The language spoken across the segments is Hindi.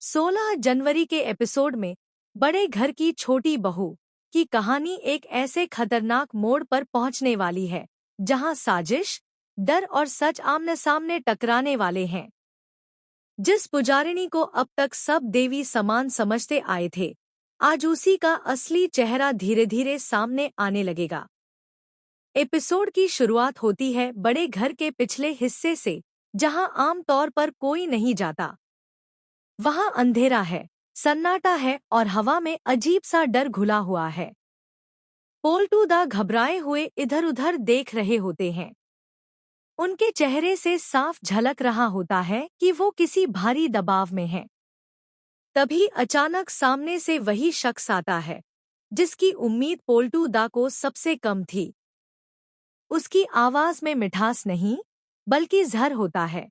16 जनवरी के एपिसोड में बड़े घर की छोटी बहू की कहानी एक ऐसे खतरनाक मोड़ पर पहुंचने वाली है जहां साजिश, डर और सच आमने सामने टकराने वाले हैं। जिस पुजारिनी को अब तक सब देवी समान समझते आए थे, आज उसी का असली चेहरा धीरे धीरे सामने आने लगेगा। एपिसोड की शुरुआत होती है बड़े घर के पिछले हिस्से से, जहां आमतौर पर कोई नहीं जाता। वहां अंधेरा है, सन्नाटा है और हवा में अजीब सा डर घुला हुआ है। पोल्टूदा घबराए हुए इधर उधर देख रहे होते हैं। उनके चेहरे से साफ झलक रहा होता है कि वो किसी भारी दबाव में हैं। तभी अचानक सामने से वही शख्स आता है जिसकी उम्मीद पोल्टूदा को सबसे कम थी। उसकी आवाज में मिठास नहीं, बल्कि जहर होता है।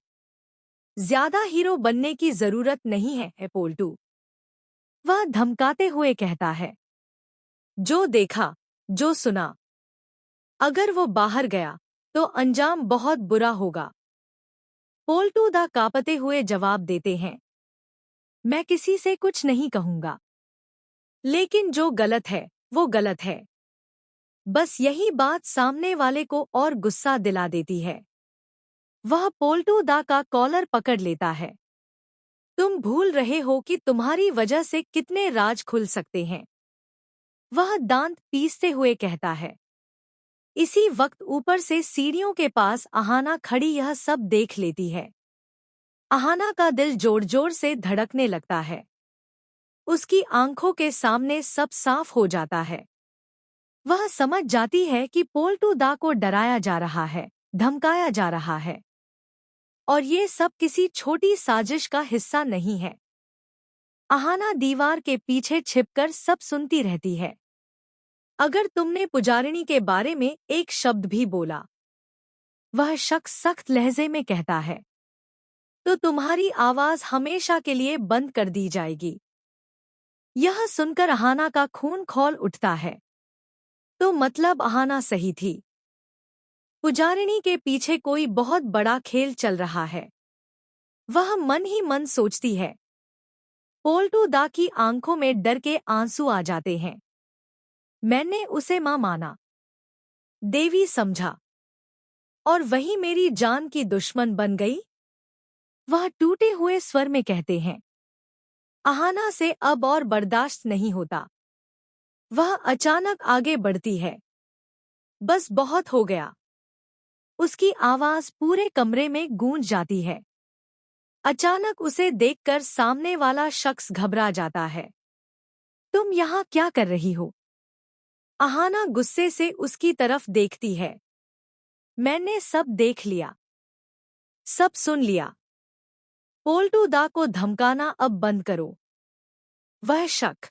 ज्यादा हीरो बनने की जरूरत नहीं है पोल्टू, वह धमकाते हुए कहता है। जो देखा, जो सुना, अगर वो बाहर गया तो अंजाम बहुत बुरा होगा। पोल्टूदा कांपते हुए जवाब देते हैं। मैं किसी से कुछ नहीं कहूंगा, लेकिन जो गलत है वो गलत है। बस यही बात सामने वाले को और गुस्सा दिला देती है। वह पोल्टूदा का कॉलर पकड़ लेता है। तुम भूल रहे हो कि तुम्हारी वजह से कितने राज खुल सकते हैं, वह दांत पीसते हुए कहता है। इसी वक्त ऊपर से सीढ़ियों के पास अहाना खड़ी यह सब देख लेती है। अहाना का दिल जोर जोर से धड़कने लगता है। उसकी आंखों के सामने सब साफ हो जाता है। वह समझ जाती है कि पोल्टूदा को डराया जा रहा है, धमकाया जा रहा है, और ये सब किसी छोटी साजिश का हिस्सा नहीं है। अहाना दीवार के पीछे छिपकर सब सुनती रहती है। अगर तुमने पुजारिनी के बारे में एक शब्द भी बोला, वह शख्स सख्त लहजे में कहता है, तो तुम्हारी आवाज हमेशा के लिए बंद कर दी जाएगी। यह सुनकर अहाना का खून खौल उठता है। तो मतलब अहाना सही थी। पुजारिनी के पीछे कोई बहुत बड़ा खेल चल रहा है। वह मन ही मन सोचती है। पोल्टूदा की आंखों में डर के आंसू आ जाते हैं। मैंने उसे मां माना, देवी समझा, और वही मेरी जान की दुश्मन बन गई। वह टूटे हुए स्वर में कहते हैं। अहाना से अब और बर्दाश्त नहीं होता। वह अचानक आगे बढ़ती है। बस बहुत हो गया। उसकी आवाज पूरे कमरे में गूंज जाती है। अचानक उसे देखकर सामने वाला शख्स घबरा जाता है। तुम यहाँ क्या कर रही हो? अहाना गुस्से से उसकी तरफ देखती है। मैंने सब देख लिया, सब सुन लिया। पोल्टूदा को धमकाना अब बंद करो। वह शक